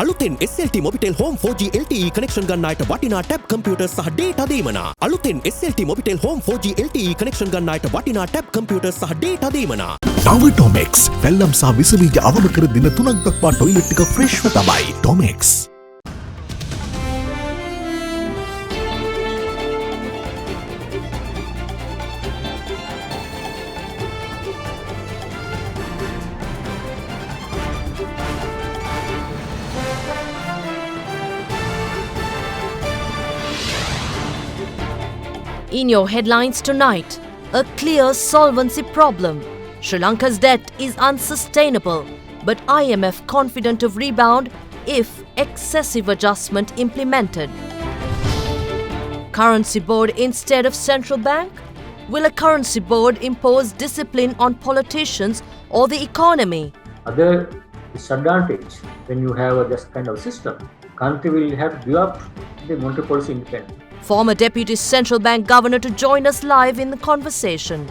අලුතෙන් SLT Mobitel Home 4G LTE connection ගන්නායට වටිනා tab computer සහ data දීමනා. අලුතෙන් SLT Mobitel Home 4G LTE connection ගන්නායට වටිනා tab computer සහ data දීමනා. නව Tomex වැල්ලම් සහ විස බීජ අවම කර දින 3ක් දක්වා ටොයිලට් එක ෆ්‍රෙෂ්ව තමයි. Tomex. In your headlines tonight, a clear solvency problem. Sri Lanka's debt is unsustainable, but IMF confident of rebound if excessive adjustment implemented. Currency board instead of central bank? Will a currency board impose discipline on politicians or the economy? Other disadvantage when you have this kind of system, country will have to give up the monetary policy independence. Former Deputy Central Bank Governor to join us live in the conversation.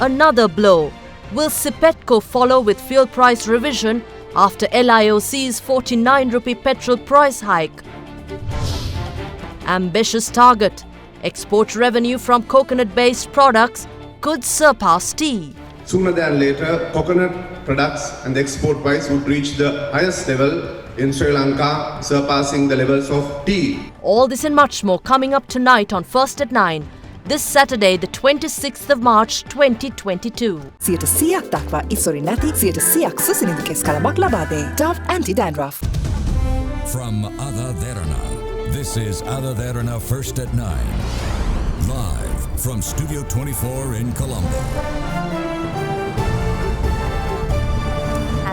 Another blow. Will Sipetco follow with fuel price revision after LIOC's 49 rupee petrol price hike? Ambitious target. Export revenue from coconut-based products could surpass tea. Sooner than later, coconut products and the export price would reach the highest level in Sri Lanka, surpassing the levels of tea. All this and much more coming up tonight on First at 9, this Saturday, the 26th of March 2022. 100ක් දක්වා ඉසොරි නැති 100ක් සුසිනිඳු කෙස් කලමක් ලබා දෙයි. Dove Anti-Dandruff. From AdaDerana, this is AdaDerana First at 9. Live from Studio 24 in Colombo.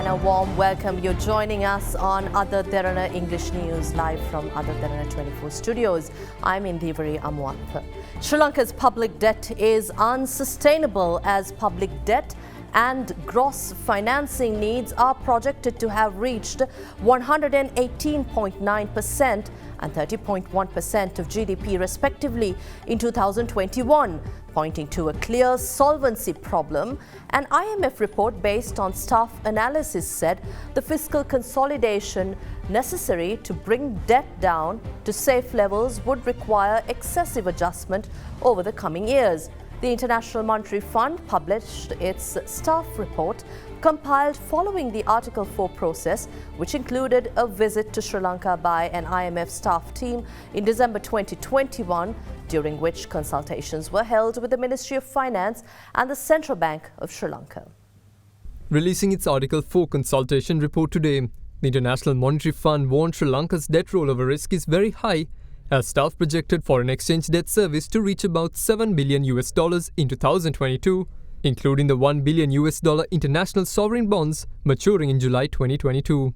A warm welcome. You're joining us on AdaDerana English News live from AdaDerana 24 studios. I'm Indivari Amwantha. Sri Lanka's public debt is unsustainable as public debt and gross financing needs are projected to have reached 118.9% and 30.1% of GDP respectively in 2021, pointing to a clear solvency problem. An IMF report based on staff analysis said the fiscal consolidation necessary to bring debt down to safe levels would require excessive adjustment over the coming years. The International Monetary Fund published its staff report compiled following the Article 4 process, which included a visit to Sri Lanka by an IMF staff team in December 2021, during which consultations were held with the Ministry of Finance and the Central Bank of Sri Lanka. Releasing its Article 4 consultation report today, the International Monetary Fund warned Sri Lanka's debt rollover risk is very high, as staff projected foreign exchange debt service to reach about $7 billion in 2022, including the $1 billion international sovereign bonds maturing in July 2022.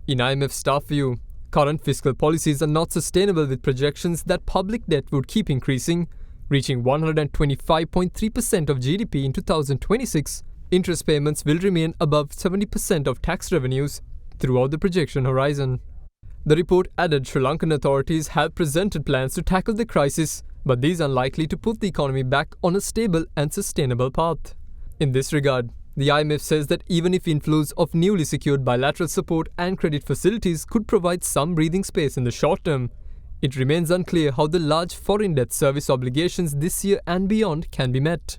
In IMF staff view, current fiscal policies are not sustainable with projections that public debt would keep increasing, reaching 125.3% of GDP in 2026. Interest payments will remain above 70% of tax revenues throughout the projection horizon. The report added Sri Lankan authorities have presented plans to tackle the crisis, but these are unlikely to put the economy back on a stable and sustainable path. In this regard, the IMF says that even if inflows of newly secured bilateral support and credit facilities could provide some breathing space in the short term, it remains unclear how the large foreign debt service obligations this year and beyond can be met.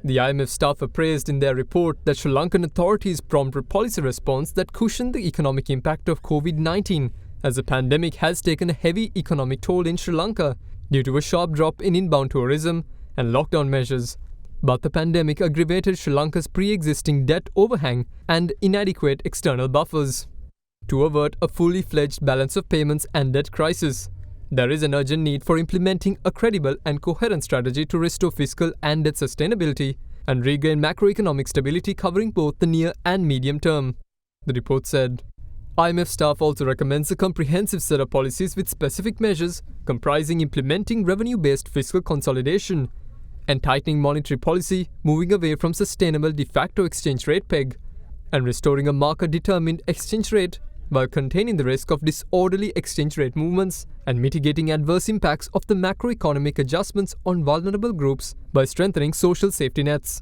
The IMF staff appraised in their report that Sri Lankan authorities prompted a policy response that cushioned the economic impact of COVID-19, as the pandemic has taken a heavy economic toll in Sri Lanka due to a sharp drop in inbound tourism and lockdown measures. But the pandemic aggravated Sri Lanka's pre-existing debt overhang and inadequate external buffers. To avert a fully fledged balance of payments and debt crisis, there is an urgent need for implementing a credible and coherent strategy to restore fiscal and debt sustainability and regain macroeconomic stability covering both the near and medium term, the report said. IMF staff also recommends a comprehensive set of policies with specific measures comprising implementing revenue-based fiscal consolidation and tightening monetary policy, moving away from sustainable de facto exchange rate peg, and restoring a market-determined exchange rate while containing the risk of disorderly exchange rate movements and mitigating adverse impacts of the macroeconomic adjustments on vulnerable groups by strengthening social safety nets.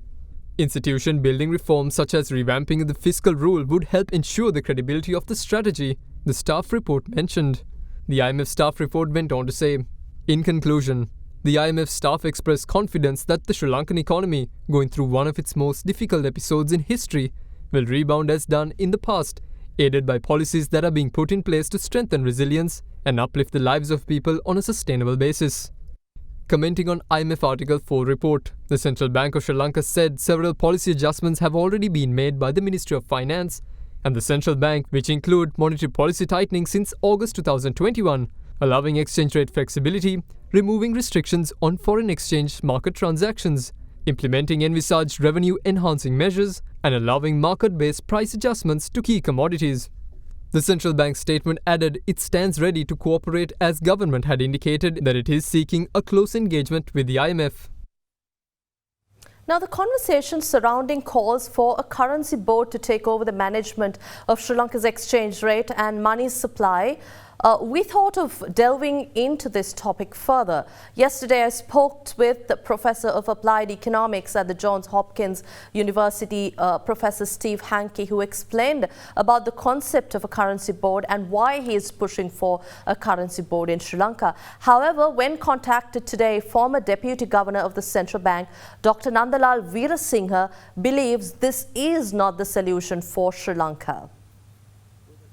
Institution building reforms such as revamping the fiscal rule would help ensure the credibility of the strategy, the staff report mentioned. The IMF staff report went on to say, in conclusion, the IMF staff expressed confidence that the Sri Lankan economy, going through one of its most difficult episodes in history, will rebound as done in the past, aided by policies that are being put in place to strengthen resilience and uplift the lives of people on a sustainable basis. Commenting on IMF Article 4 report, the Central Bank of Sri Lanka said several policy adjustments have already been made by the Ministry of Finance and the Central Bank, which include monetary policy tightening since August 2021, allowing exchange rate flexibility, removing restrictions on foreign exchange market transactions, implementing envisaged revenue-enhancing measures, and allowing market-based price adjustments to key commodities. The central bank statement added it stands ready to cooperate as government had indicated that it is seeking a close engagement with the IMF. Now, the conversation surrounding calls for a currency board to take over the management of Sri Lanka's exchange rate and money supply. We thought of delving into this topic further. Yesterday, I spoke with the Professor of Applied Economics at the Johns Hopkins University, Professor Steve Hankey, who explained about the concept of a currency board and why he is pushing for a currency board in Sri Lanka. However, when contacted today, former Deputy Governor of the Central Bank, Dr. Nandalal Veerasinghe, believes this is not the solution for Sri Lanka.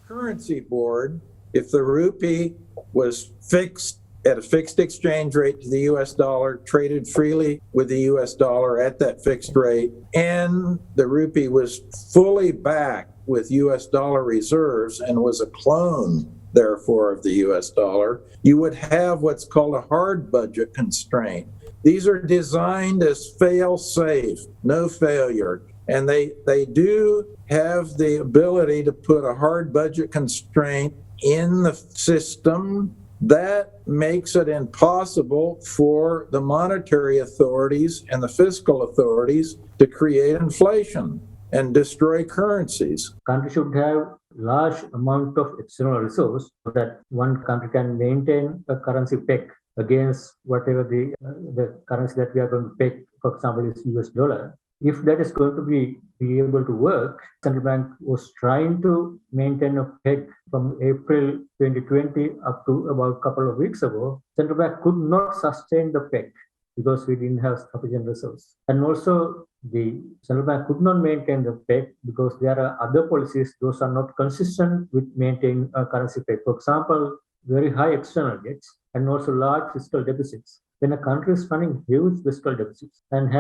Currency board, if the rupee was fixed at a fixed exchange rate to the US dollar, traded freely with the US dollar at that fixed rate, and the rupee was fully backed with US dollar reserves and was a clone, therefore, of the US dollar, you would have what's called a hard budget constraint. These are designed as fail-safe, no failure. And they do have the ability to put a hard budget constraint in the system that makes it impossible for the monetary authorities and the fiscal authorities to create inflation and destroy currencies. Country should have large amount of external resource so that one country can maintain a currency peg against whatever the currency that we are going to peg, for example, is US dollar. If that is going to be able to work, Central Bank was trying to maintain a peg from April 2020 up to about a couple of weeks ago. Central Bank could not sustain the peg because we didn't have sufficient resources. And also, the Central Bank could not maintain the peg because there are other policies, those are not consistent with maintaining a currency peg. For example, very high external debts and also large fiscal deficits. When a country is running huge fiscal deficits and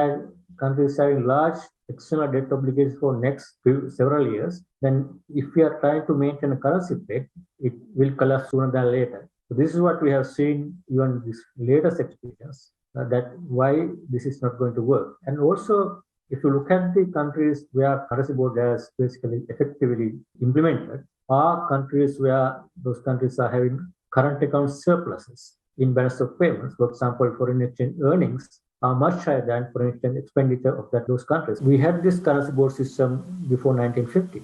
countries having large external debt obligations for next several years, then if we are trying to maintain a currency peg, it will collapse sooner than later. So this is what we have seen even this latest experience, that why this is not going to work. And also, if you look at the countries where currency board has basically effectively implemented, are countries where those countries are having current account surpluses in balance of payments. For example, foreign exchange earnings are much higher than foreign exchange expenditure of those countries. We had this currency board system before 1950.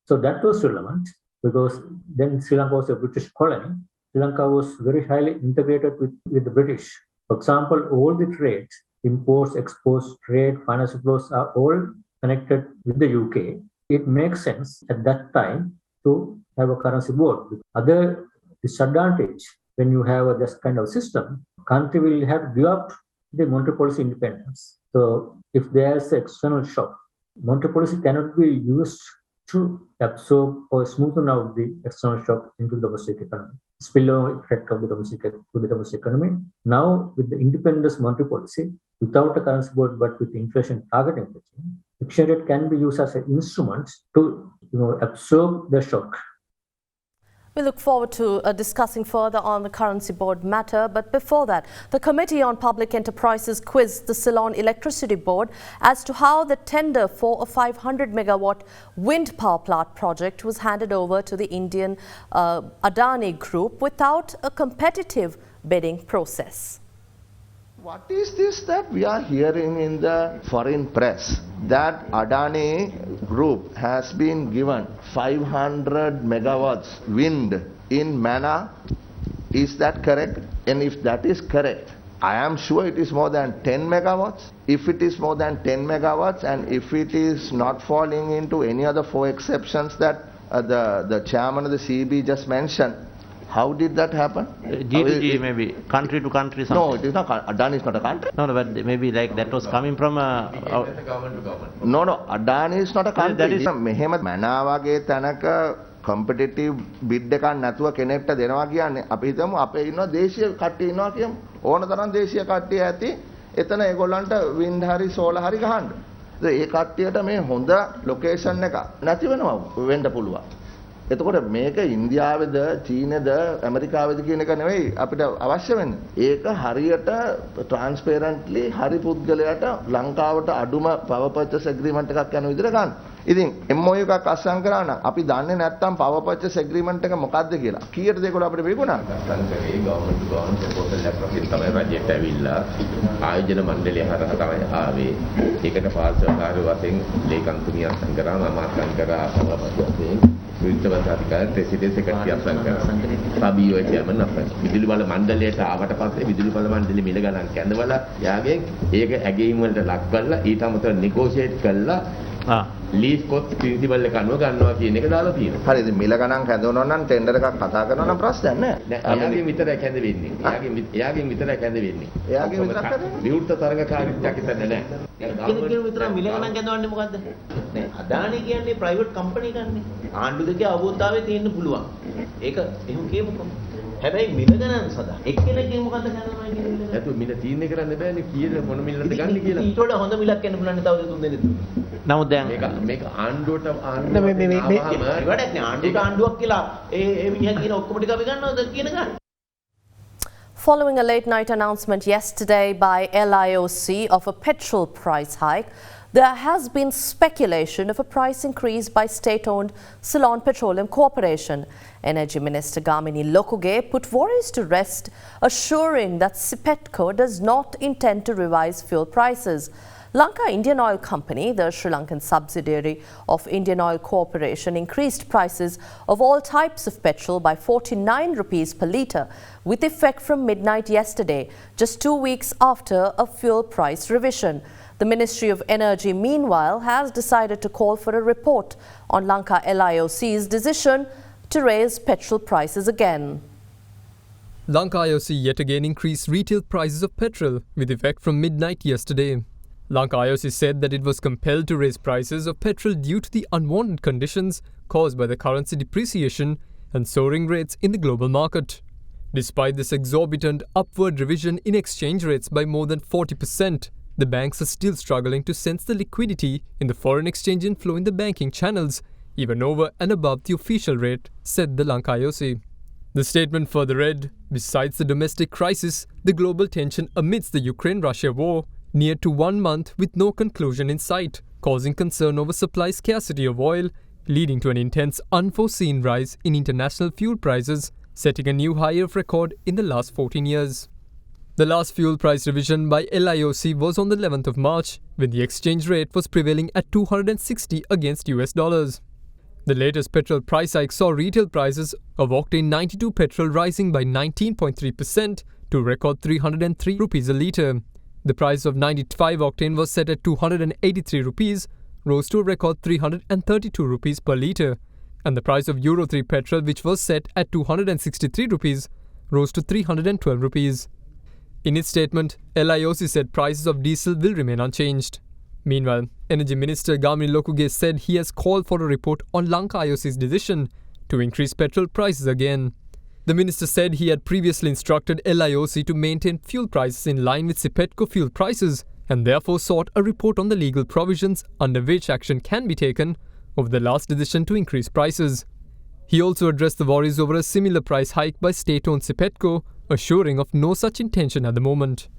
So that was relevant because then Sri Lanka was a British colony. Sri Lanka was very highly integrated with the British. For example, all the trades, imports, exports, trade, financial flows are all connected with the UK. It makes sense at that time to have a currency board. Other disadvantage when you have this kind of system, country will have to give up the monetary policy independence. So if there's an external shock, monetary policy cannot be used to absorb or smoothen out the external shock into the domestic economy. Spillover effect of the domestic economy. Now, with the independence monetary policy, without a currency board but with inflation targeting regime, exchange rate can be used as an instrument to absorb the shock. We look forward to discussing further on the currency board matter. But before that, the Committee on Public Enterprises quizzed the Ceylon Electricity Board as to how the tender for a 500 megawatt wind power plant project was handed over to the Indian Adani Group without a competitive bidding process. What is this that we are hearing in the foreign press? That Adani Group has been given 500 megawatts wind in Mana. Is that correct? And if that is correct, I am sure it is more than 10 megawatts. If it is more than 10 megawatts and if it is not falling into any other 4 exceptions that the chairman of the CB just mentioned, how did that happen? G2G maybe, country to country something. No, it is not. Adani is not a country. No, but maybe like that was coming from government to government. No, Adani is not a country. That is මෙහෙම මනාවගේ තැනක competitive bid එකක් නැතුව කෙනෙක්ට දෙනවා කියන්නේ අපි හිතමු අපේ ඉන්න දේශීය කට්ටිය ඉන්නවා කියමු. ඕන තරම් දේශීය කට්ටිය ඇති එතන ඒගොල්ලන්ට wind හරි solar හරි ගහන්න. ඒ කට්ටියට මේ හොඳ location එක නැති වෙනවා වෙන්න පුළුවන්. එතකොට මේක ඉන්දියාවේද චීනේද ඇමරිකාවේද කියන එක නෙවෙයි අපිට අවශ්‍ය වෙන්නේ. ඒක හරියට transparently හරි පුද්ගලයාට ලංකාවට අඩුම power purchase agreement එකක් යන විදිහට ගන්න. ඉතින් MOU එකක් අස්සම් කරා නම් අපි දන්නේ නැත්තම් power purchase agreement එක මොකක්ද කියලා. කීයටද ඒගොල්ලෝ අපිට විකුණන්නේ? සංකරේ government to government proposal එකක් වශයෙන් තමයි රජයට ඇවිල්ලා ආයෝජන මණ්ඩලය හරහා තමයි ආවේ. ඒකට පාර්ශ්වකාරී වශයෙන් ලේකම්තුමිය අස්සම් කරා මම අස්සම් කරා වශයෙන් විද්‍යාවතාධිකාරී ප්‍රෙසිඩන්ට් සෙක්‍රටරි අස්සම් කරා. සබීෝ චෙයර්මන් අස්සම්. විදුලි බල මණ්ඩලයට ආවට පස්සේ විදුලි බල මණ්ඩලෙ මිල ගණන් කැඳවලා යාගෙන් ඒක ඇගීම් වලට ලක් කරලා ඊට අමතරව negotiate කරලා ලීස් කොත් ප්‍රින්සිපල් එක අනුව ගන්නවා කියන එක දාලා තියෙනවා. හරි ඉතින් මිල ගණන් කැඳවනවා නම් ටෙන්ඩර් එකක් කතා කරනවා නම් ප්‍රශ්නයක් නැහැ. එයාගෙන් විතරයි කැඳ වෙන්නේ. එයාගෙන් විතරයි කැඳ වෙන්නේ. එයාගෙන් විතරක් කැඳ වෙන්නේ. විවෘත තරඟකාරීත්වයක් හිතන්නේ නැහැ. කෙනෙක් විතර මිල ගණන් කැඳවන්නේ මොකද්ද? නෑ අදානි කියන්නේ ප්‍රයිවට් කම්පැනි එකන්නේ. ආණ්ඩු දෙකේ අවබෝධතාවය තියෙන්න පුළුවන්. ඒක එහෙම කියමුකෝ. හැබැයි මිල ගණන් සදා එක්කෙනෙක්ගෙන් මොකද්ද කරනවා කියන්නේ? ඒත් මිල තීරණය කරන්න බෑනේ කීයද මොන මිලද ගන්න කියලා. ඊට වඩා හොඳ මිලක් එන්න පුළුවන් තව 3 දෙනෙක්. නමුත් දැන් මේක ආණ්ඩුවට වැඩක් නෑ ආණ්ඩුවක් කියලා ඒ මිනිහා කියන ඔක්කොම ටික අපි ගන්නවද කියන ගන්න. Following a late night announcement yesterday by LIOC of a petrol price hike, there has been speculation of a price increase by state-owned Ceylon Petroleum Corporation. Energy Minister Gamini Lokuge put worries to rest, assuring that CPETCO does not intend to revise fuel prices. Lanka Indian Oil Company, the Sri Lankan subsidiary of Indian Oil Corporation, increased prices of all types of petrol by 49 rupees per litre with effect from midnight yesterday, just 2 weeks after a fuel price revision. The Ministry of Energy, meanwhile, has decided to call for a report on Lanka LIOC's decision to raise petrol prices again. Lanka IOC yet again increased retail prices of petrol with effect from midnight yesterday. Lanka IOC said that it was compelled to raise prices of petrol due to the unwanted conditions caused by the currency depreciation and soaring rates in the global market. Despite this exorbitant upward revision in exchange rates by more than 40%, the banks are still struggling to sense the liquidity in the foreign exchange inflow in the banking channels, even over and above the official rate, said the Lanka IOC. The statement further read, besides the domestic crisis, the global tension amidst the Ukraine-Russia war near to 1 month with no conclusion in sight, causing concern over supply scarcity of oil, leading to an intense unforeseen rise in international fuel prices, setting a new high of record in the last 14 years. The last fuel price revision by LIOC was on the 11th of March, when the exchange rate was prevailing at 260 against US dollars. The latest petrol price hike saw retail prices of octane 92 petrol rising by 19.3% to a record 303 rupees a litre. The price of 95 octane was set at 283 rupees, rose to a record 332 rupees per litre, and the price of Euro 3 petrol, which was set at 263 rupees, rose to 312 rupees. In its statement, LIOC said prices of diesel will remain unchanged. Meanwhile, Energy Minister Gamini Lokuge said he has called for a report on Lanka IOC's decision to increase petrol prices again. The minister said he had previously instructed LIOC to maintain fuel prices in line with CPETCO fuel prices and therefore sought a report on the legal provisions under which action can be taken over the last decision to increase prices. He also addressed the worries over a similar price hike by state-owned CPETCO, assuring of no such intention at the moment.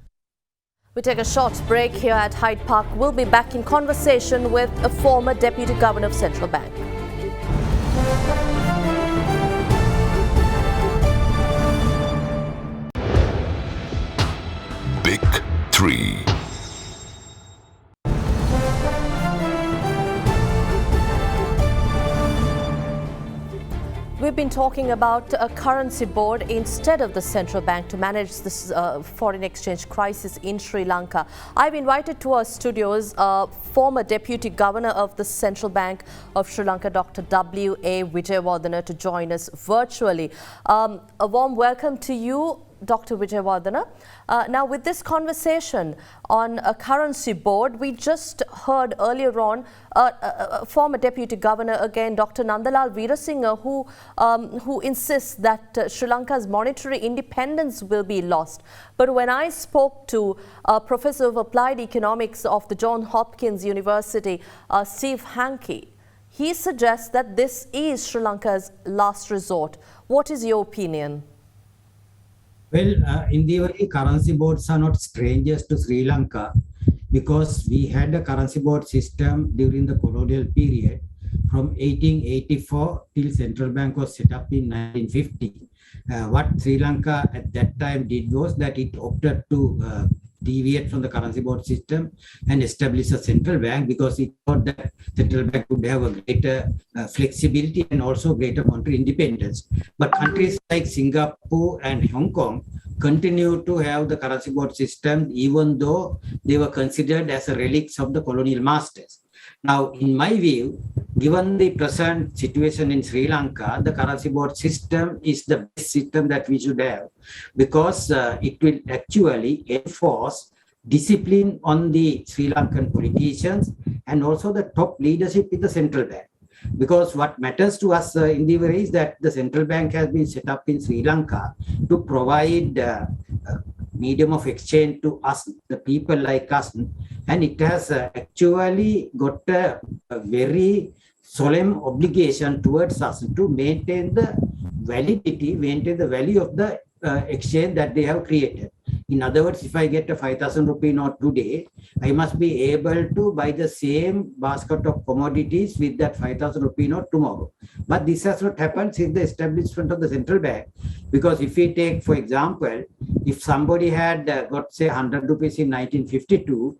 We take a short break here at Hyde Park. We'll be back in conversation with a former Deputy Governor of Central Bank. Big 3. We've been talking about a currency board instead of the central bank to manage this foreign exchange crisis in Sri Lanka. I've invited to our studios former Deputy Governor of the Central Bank of Sri Lanka, Dr. W.A. Wijewardena, to join us virtually. A warm welcome to you, Dr. Wijewardena. Now, with this conversation on a currency board, we just heard earlier on former Deputy Governor, again, Dr. Nandalal Veerasinghe, who insists that Sri Lanka's monetary independence will be lost. But when I spoke to Professor of Applied Economics of the Johns Hopkins University, Steve Hankey, he suggests that this is Sri Lanka's last resort. What is your opinion? Well, in the way, currency boards are not strangers to Sri Lanka because we had a currency board system during the colonial period from 1884 till central bank was set up in 1950. What Sri Lanka at that time did was that it opted to deviate from the currency board system and establish a central bank because it thought that central bank would have a greater flexibility and also greater monetary independence. But countries like Singapore and Hong Kong continue to have the currency board system even though they were considered as a relics of the colonial masters. Now, in my view, given the present situation in Sri Lanka, the currency board system is the best system that we should have because it will actually enforce discipline on the Sri Lankan politicians and also the top leadership in the central bank. Because what matters to us in the way is that the central bank has been set up in Sri Lanka to provide medium of exchange to us, the people like us, and it has actually got a very solemn obligation towards us to maintain the validity, maintain the value of the exchange that they have created. In other words, if I get a 5,000 rupee note today, I must be able to buy the same basket of commodities with that 5,000 rupee note tomorrow. But this has not happened since the establishment of the central bank. Because if we take, for example, if somebody had got, say, 100 rupees in 1952,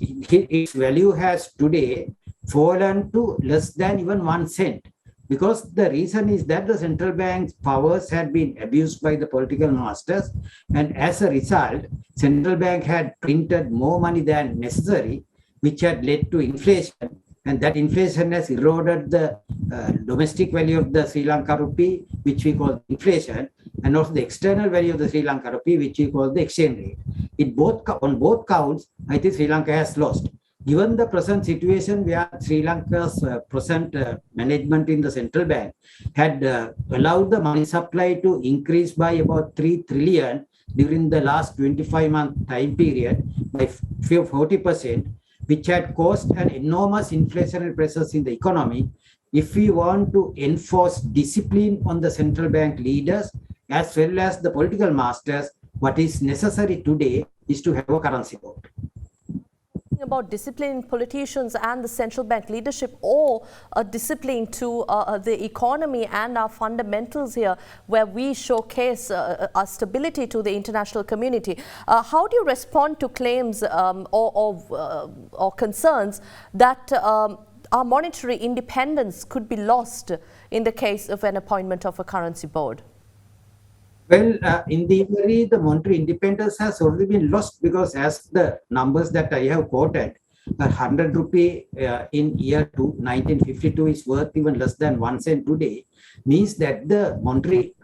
its value has today fallen to less than even 1 cent. Because the reason is that the central bank's powers had been abused by the political masters, and as a result, central bank had printed more money than necessary, which had led to inflation, and that inflation has eroded the domestic value of the Sri Lanka rupee, which we call inflation, and also the external value of the Sri Lanka rupee, which we call the exchange rate. On both counts, I think Sri Lanka has lost. Given the present situation where Sri Lanka's present management in the central bank had allowed the money supply to increase by about 3 trillion during the last 25-month time period by 40%, which had caused an enormous inflationary pressures in the economy, if we want to enforce discipline on the central bank leaders as well as the political masters, what is necessary today is to have a currency board. About disciplining politicians and the central bank leadership, or a discipline to the economy and our fundamentals here, where we showcase our stability to the international community. How do you respond to claims or concerns that our monetary independence could be lost in the case of an appointment of a currency board? Well, in the theory, the monetary independence has already been lost because as the numbers that I have quoted, 100 rupee in year 1952 is worth even less than 1 cent today, means that the monetary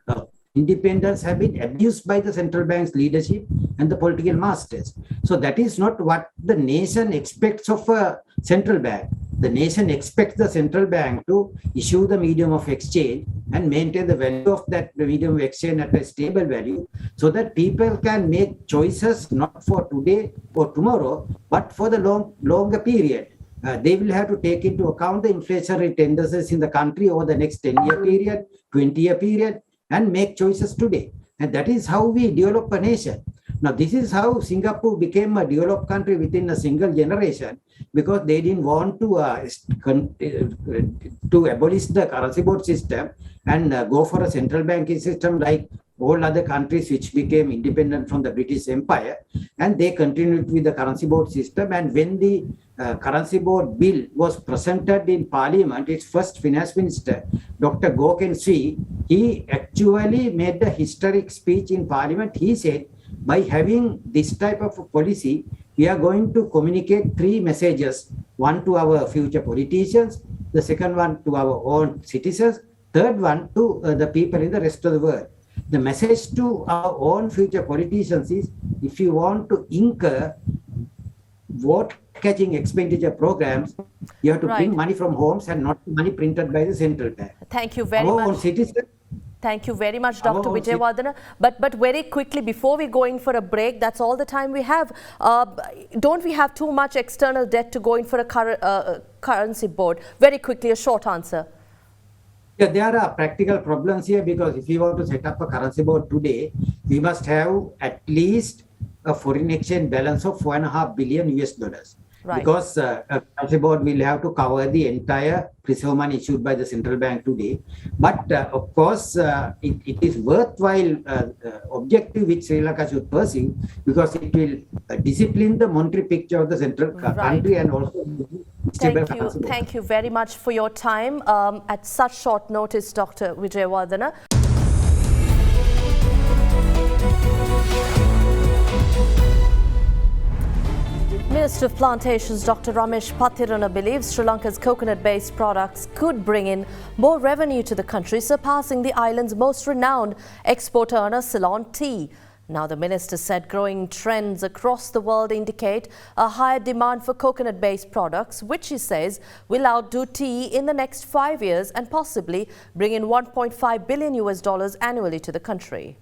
independence have been abused by the central bank's leadership and the political masters. So that is not what the nation expects of a central bank. The nation expects the central bank to issue the medium of exchange and maintain the value of that medium of exchange at a stable value so that people can make choices not for today or tomorrow, but for the longer period. They will have to take into account the inflationary tendencies in the country over the next 10-year period, 20-year period, and make choices today. And that is how we develop a nation. Now, this is how Singapore became a developed country within a single generation, because they didn't want to abolish the currency board system and go for a central banking system like all other countries which became independent from the British Empire, and they continued with the currency board system. And when the currency board bill was presented in Parliament, its first finance minister, Dr. Goken Sri, he actually made a historic speech in Parliament. He said, by having this type of policy, we are going to communicate three messages: one to our future politicians, the second one to our own citizens, third one to the people in the rest of the world. The message to our own future politicians is, if you want to incur vote-catching expenditure programs, you have to bring money from homes and not money printed by the central bank. Thank you very much. Own citizens, Thank you very much, Dr. Wijewardena. But very quickly, before we go in for a break, that's all the time we have. Don't we have too much external debt to go in for a currency board? Very quickly, a short answer. Yeah, there are practical problems here, because if you want to set up a currency board today, we must have at least a foreign exchange balance of $4.5 billion US. Right. Because a currency board will have to cover the entire reserve money issued by the central bank today. But of course, it is worthwhile objective which Sri Lanka should pursue, because it will discipline the monetary picture of the central country and also Thank you very much for your time. At such short notice, Dr. Wijewardena. Minister of Plantations Dr. Ramesh Pathirana believes Sri Lanka's coconut-based products could bring in more revenue to the country, surpassing the island's most renowned export earner, Ceylon tea. Now, the minister said growing trends across the world indicate a higher demand for coconut-based products, which he says will outdo tea in the next 5 years and possibly bring in $1.5 billion annually to the country.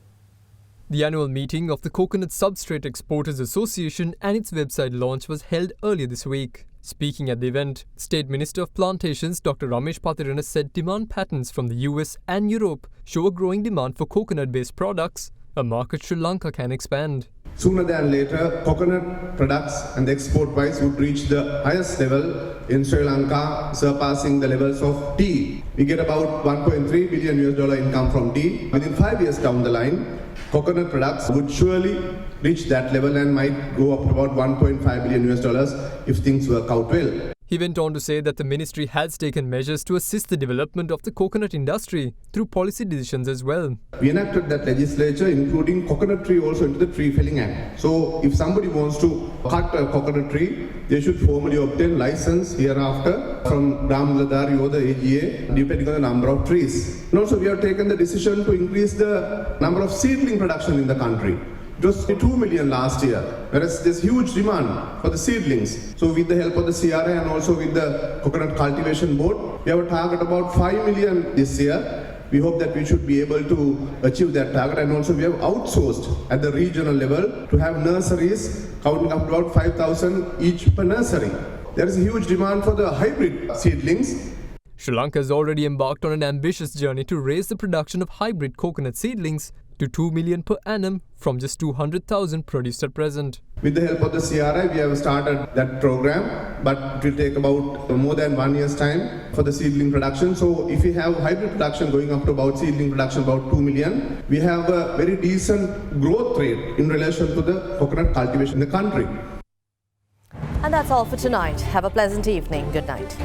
The annual meeting of the Coconut Substrate Exporters Association and its website launch was held earlier this week. Speaking at the event, State Minister of Plantations Dr. Ramesh Pathirana said demand patterns from the US and Europe show a growing demand for coconut-based products, a market Sri Lanka can expand. Sooner than later, coconut products and the export price would reach the highest level in Sri Lanka, surpassing the levels of tea. We get about $1.3 billion income from tea. Within 5 years down the line, coconut products would surely reach that level and might go up to about $1.5 billion if things work out well. He went on to say that the ministry has taken measures to assist the development of the coconut industry through policy decisions as well. We enacted that legislature, including coconut tree also into the Tree Felling Act. So if somebody wants to cut a coconut tree, they should formally obtain license hereafter from Ram Ladari or the AGA, depending on the number of trees. And also we have taken the decision to increase the number of seedling production in the country. It was 2 million last year, whereas there's huge demand for the seedlings. So with the help of the CRA and also with the Coconut Cultivation Board, we have a target about 5 million this year. We hope that we should be able to achieve that target, and also we have outsourced at the regional level to have nurseries counting up to about 5,000 each per nursery. There is a huge demand for the hybrid seedlings. Sri Lanka has already embarked on an ambitious journey to raise the production of hybrid coconut seedlings to 2 million per annum from just 200,000 produced at present. With the help of the CRI, we have started that program, but it will take about more than 1 year's time for the seedling production. So if we have hybrid production going up to about seedling production about 2 million, we have a very decent growth rate in relation to the coconut cultivation in the country. And that's all for tonight. Have a pleasant evening. Good night.